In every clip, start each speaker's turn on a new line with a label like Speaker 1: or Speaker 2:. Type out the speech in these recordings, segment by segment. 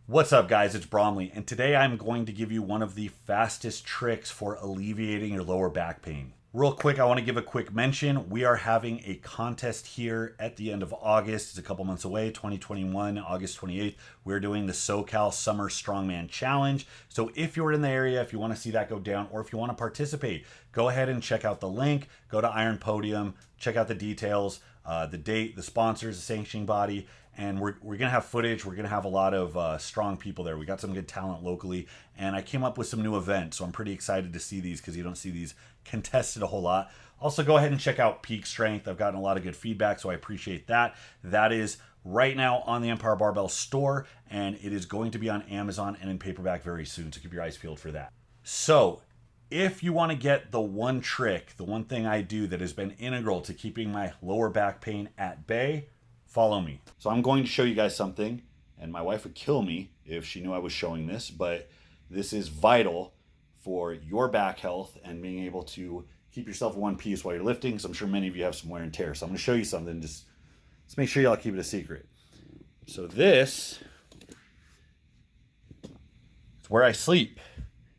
Speaker 1: What's up, guys? It's Bromley, and today I'm going to give you one of the fastest tricks for alleviating your lower back pain. Real quick, I want to give a quick mention. We are having a contest here at the end of August. It's a couple months away, 2021, August 28th. We're doing the SoCal Summer Strongman Challenge. So if you're in the area, if you want to see that go down, or if you want to participate, go ahead and check out the link. Go to Iron Podium, check out the details, the date, the sponsors, the sanctioning body, and we're gonna have footage. We're gonna have a lot of strong people there. We got some good talent locally, and I came up with some new events, so I'm pretty excited to see these because you don't see these contested a whole lot. Also, go ahead and check out Peak Strength. I've gotten a lot of good feedback, so I appreciate that. That is right now on the Empire Barbell store, and it is going to be on Amazon and in paperback very soon, so keep your eyes peeled for that. So if you want to get the one trick, the one thing I do that has been integral to keeping my lower back pain at bay, follow me. So I'm going to show you guys something, and my wife would kill me if she knew I was showing this, but this is vital for your back health and being able to keep yourself in one piece while you're lifting. So I'm sure many of you have some wear and tear. So I'm going to show you something. Just let's make sure y'all keep it a secret. So this is where I sleep.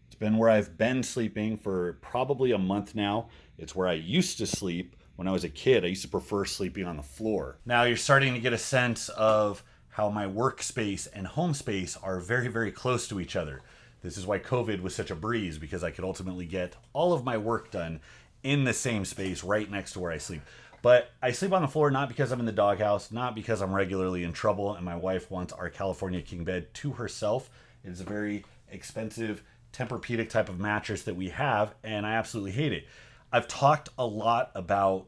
Speaker 1: It's been where I've been sleeping for probably a month now. It's where I used to sleep. When I was a kid, I used to prefer sleeping on the floor. Now you're starting to get a sense of how my workspace and home space are very, very close to each other. This is why COVID was such a breeze, because I could ultimately get all of my work done in the same space right next to where I sleep. But I sleep on the floor not because I'm in the doghouse, not because I'm regularly in trouble and my wife wants our California king bed to herself. It is a very expensive Tempur-Pedic type of mattress that we have, and I absolutely hate it. I've talked a lot about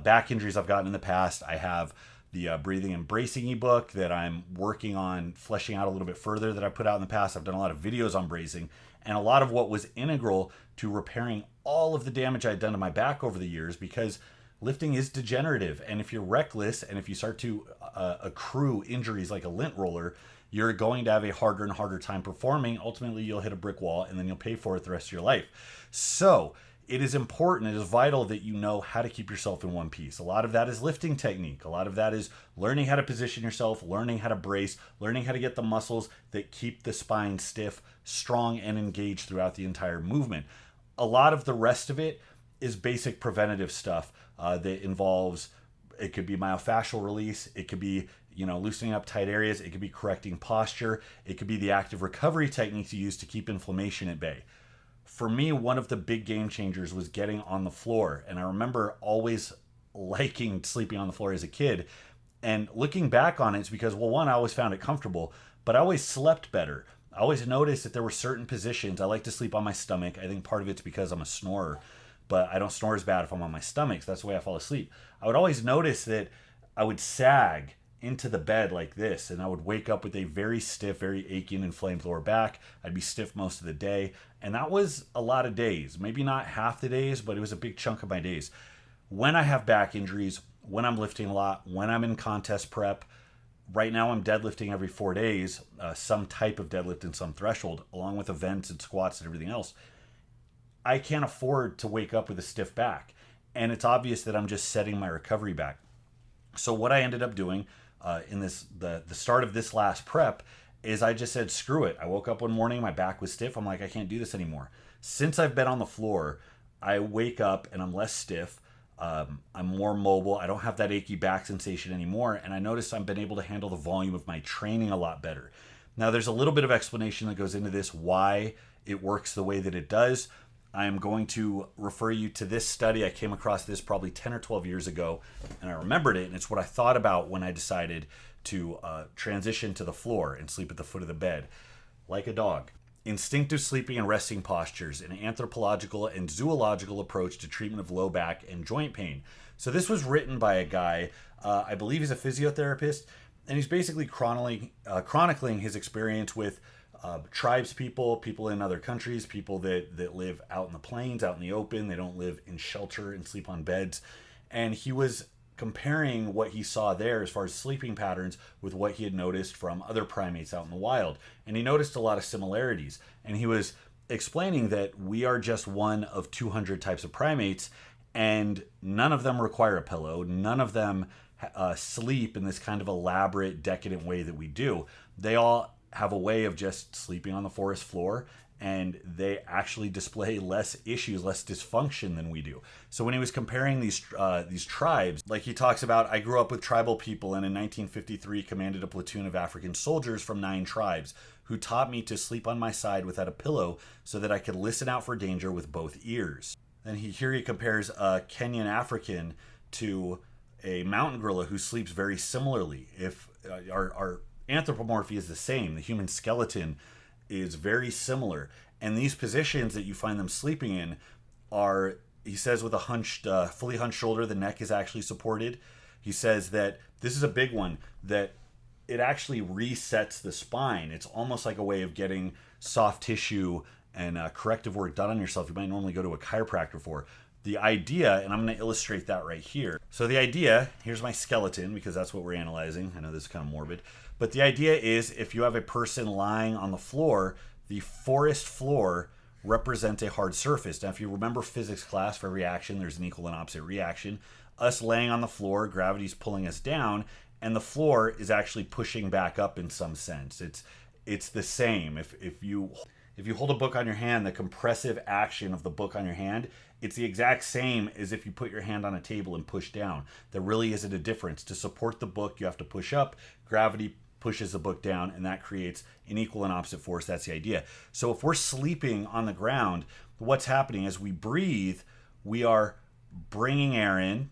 Speaker 1: back injuries I've gotten in the past. I have the breathing and bracing ebook that I'm working on fleshing out a little bit further that I put out in the past. I've done a lot of videos on bracing, and a lot of what was integral to repairing all of the damage I'd done to my back over the years, because lifting is degenerative. And if you're reckless and if you start to accrue injuries like a lint roller, you're going to have a harder and harder time performing. Ultimately, you'll hit a brick wall and then you'll pay for it the rest of your life. So it is important, it is vital that you know how to keep yourself in one piece. A lot of that is lifting technique. A lot of that is learning how to position yourself, learning how to brace, learning how to get the muscles that keep the spine stiff, strong, and engaged throughout the entire movement. A lot of the rest of it is basic preventative stuff that involves, it could be myofascial release, it could be loosening up tight areas, it could be correcting posture, it could be the active recovery techniques you use to keep inflammation at bay. For me, one of the big game changers was getting on the floor. And I remember always liking sleeping on the floor as a kid. And looking back on it, it's because, well, one, I always found it comfortable, but I always slept better. I always noticed that there were certain positions. I like to sleep on my stomach. I think part of it's because I'm a snorer, but I don't snore as bad if I'm on my stomach. So that's the way I fall asleep. I would always notice that I would sag into the bed like this, and I would wake up with a very stiff, very achy and inflamed lower back. I'd be stiff most of the day, and that was a lot of days. Maybe not half the days, but it was a big chunk of my days. When I have back injuries, when I'm lifting a lot, when I'm in contest prep, right now I'm deadlifting every 4 days, some type of deadlift and some threshold, along with events and squats and everything else. I can't afford to wake up with a stiff back, and it's obvious that I'm just setting my recovery back. So what I ended up doing in the start of this last prep is I just said, screw it. I woke up one morning, my back was stiff. I'm like, I can't do this anymore. Since I've been on the floor, I wake up and I'm less stiff. I'm more mobile. I don't have that achy back sensation anymore. And I noticed I've been able to handle the volume of my training a lot better. Now, there's a little bit of explanation that goes into this, why it works the way that it does. I am going to refer you to this study. I came across this probably 10 or 12 years ago, and I remembered it, and it's what I thought about when I decided to transition to the floor and sleep at the foot of the bed, like a dog. Instinctive sleeping and resting postures, an anthropological and zoological approach to treatment of low back and joint pain. So this was written by a guy, I believe he's a physiotherapist, and he's basically chronicling his experience with tribes people in other countries, people that live out in the plains, out in the open. They don't live in shelter and sleep on beds. And he was comparing what he saw there as far as sleeping patterns with what he had noticed from other primates out in the wild. And he noticed a lot of similarities. And he was explaining that we are just one of 200 types of primates, and none of them require a pillow. None of them sleep in this kind of elaborate, decadent way that we do. They all have a way of just sleeping on the forest floor, and they actually display less issues, less dysfunction than we do. So when he was comparing these tribes, like he talks about, I grew up with tribal people, and in 1953 commanded a platoon of African soldiers from 9 tribes who taught me to sleep on my side without a pillow so that I could listen out for danger with both ears. And here he compares a Kenyan African to a mountain gorilla who sleeps very similarly. If our anthropomorphy is the same, the human skeleton is very similar, and these positions that you find them sleeping in are, he says, with a fully hunched shoulder, the neck is actually supported. He says that this is a big one, that it actually resets the spine. It's almost like a way of getting soft tissue and corrective work done on yourself you might normally go to a chiropractor for. The idea, and I'm going to illustrate that right here. So the idea, here's my skeleton, because that's what we're analyzing. I know this is kind of morbid, but the idea is if you have a person lying on the floor, the forest floor represents a hard surface. Now, if you remember physics class, for every action, there's an equal and opposite reaction. Us laying on the floor, gravity's pulling us down, and the floor is actually pushing back up in some sense. It's the same. If you hold a book on your hand, the compressive action of the book on your hand, it's the exact same as if you put your hand on a table and push down. There really isn't a difference. To support the book, you have to push up. Gravity pushes the book down, and that creates an equal and opposite force. That's the idea. So if we're sleeping on the ground, what's happening as we breathe, we are bringing air in,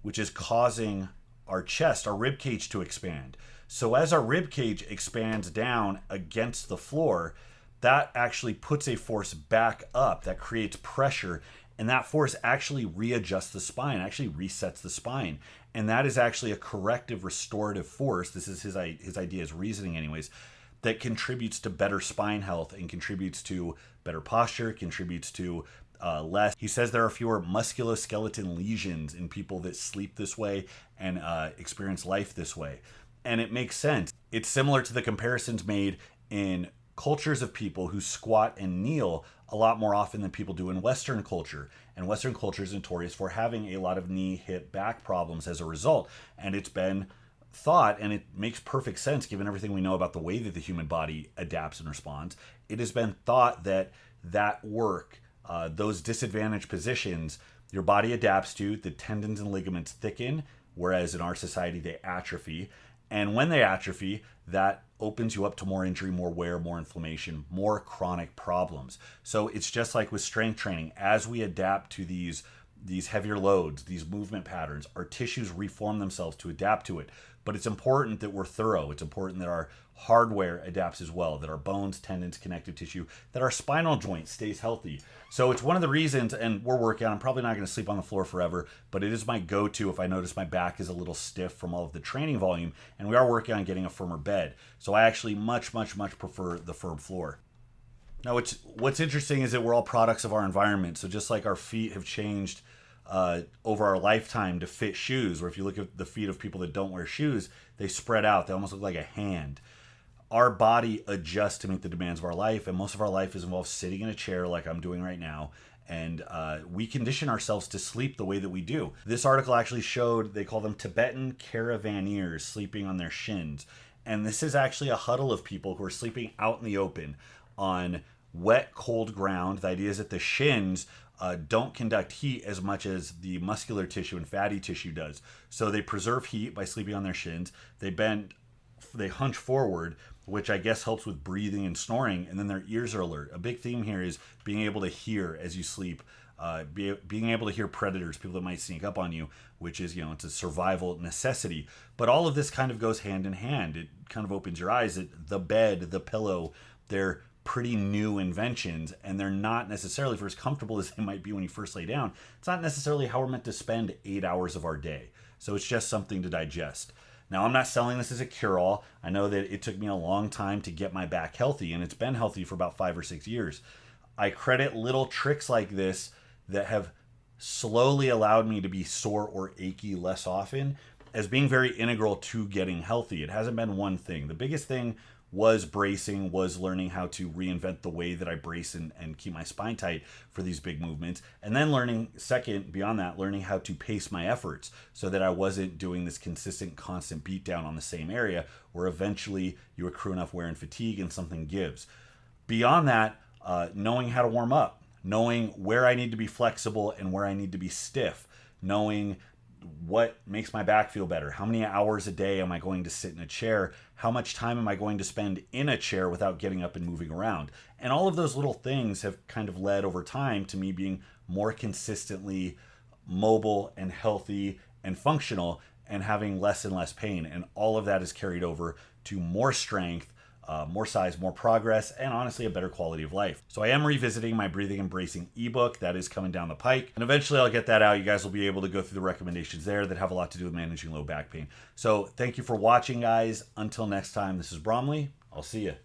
Speaker 1: which is causing our chest, our rib cage to expand. So as our rib cage expands down against the floor, that actually puts a force back up that creates pressure, and that force actually readjusts the spine, actually resets the spine. And that is actually a corrective restorative force. This is his idea, his reasoning anyways, that contributes to better spine health and contributes to better posture, contributes to less. He says there are fewer musculoskeletal lesions in people that sleep this way and experience life this way. And it makes sense. It's similar to the comparisons made in cultures of people who squat and kneel a lot more often than people do in Western culture. And Western culture is notorious for having a lot of knee, hip, back problems as a result. And it's been thought, and it makes perfect sense given everything we know about the way that the human body adapts and responds. It has been thought that work, those disadvantaged positions, your body adapts to, the tendons and ligaments thicken, whereas in our society they atrophy. And when they atrophy, that opens you up to more injury, more wear, more inflammation, more chronic problems. So it's just like with strength training. As we adapt to these heavier loads, these movement patterns, our tissues reform themselves to adapt to it. But it's important that we're thorough. It's important that our hardware adapts as well, that our bones, tendons, connective tissue, that our spinal joint stays healthy. So it's one of the reasons, and we're working on, I'm probably not going to sleep on the floor forever, but it is my go-to if I notice my back is a little stiff from all of the training volume, and we are working on getting a firmer bed. So I actually much, much, much prefer the firm floor. Now, what's interesting is that we're all products of our environment. So just like our feet have changed over our lifetime to fit shoes, where if you look at the feet of people that don't wear shoes, they spread out. They almost look like a hand. Our body adjusts to meet the demands of our life, and most of our life is involved sitting in a chair like I'm doing right now, and we condition ourselves to sleep the way that we do. This article actually showed, they call them Tibetan caravaneers sleeping on their shins, and this is actually a huddle of people who are sleeping out in the open on wet, cold ground. The idea is that the shins don't conduct heat as much as the muscular tissue and fatty tissue does. So they preserve heat by sleeping on their shins. They hunch forward, which I guess helps with breathing and snoring, and then their ears are alert. A big theme here is being able to hear as you sleep, being able to hear predators, people that might sneak up on you, which is, it's a survival necessity. But all of this kind of goes hand in hand. It kind of opens your eyes that the bed, the pillow, they're pretty new inventions, and they're not necessarily, for as comfortable as they might be when you first lay down, it's not necessarily how we're meant to spend 8 hours of our day. So it's just something to digest. Now, I'm not selling this as a cure-all. I know that it took me a long time to get my back healthy, and it's been healthy for about 5 or 6 years. I credit little tricks like this that have slowly allowed me to be sore or achy less often as being very integral to getting healthy. It hasn't been one thing. The biggest thing was bracing, was learning how to reinvent the way that I brace and keep my spine tight for these big movements. And then learning, second, beyond that, learning how to pace my efforts so that I wasn't doing this consistent, constant beat down on the same area where eventually you accrue enough wear and fatigue and something gives. Beyond that, knowing how to warm up, knowing where I need to be flexible and where I need to be stiff, knowing what makes my back feel better. How many hours a day am I going to sit in a chair? How much time am I going to spend in a chair without getting up and moving around? And all of those little things have kind of led over time to me being more consistently mobile and healthy and functional and having less and less pain. And all of that is carried over to more strength, more size, more progress, and honestly, a better quality of life. So I am revisiting my breathing and bracing ebook that is coming down the pike. And eventually I'll get that out. You guys will be able to go through the recommendations there that have a lot to do with managing low back pain. So thank you for watching, guys. Until next time, this is Bromley. I'll see you.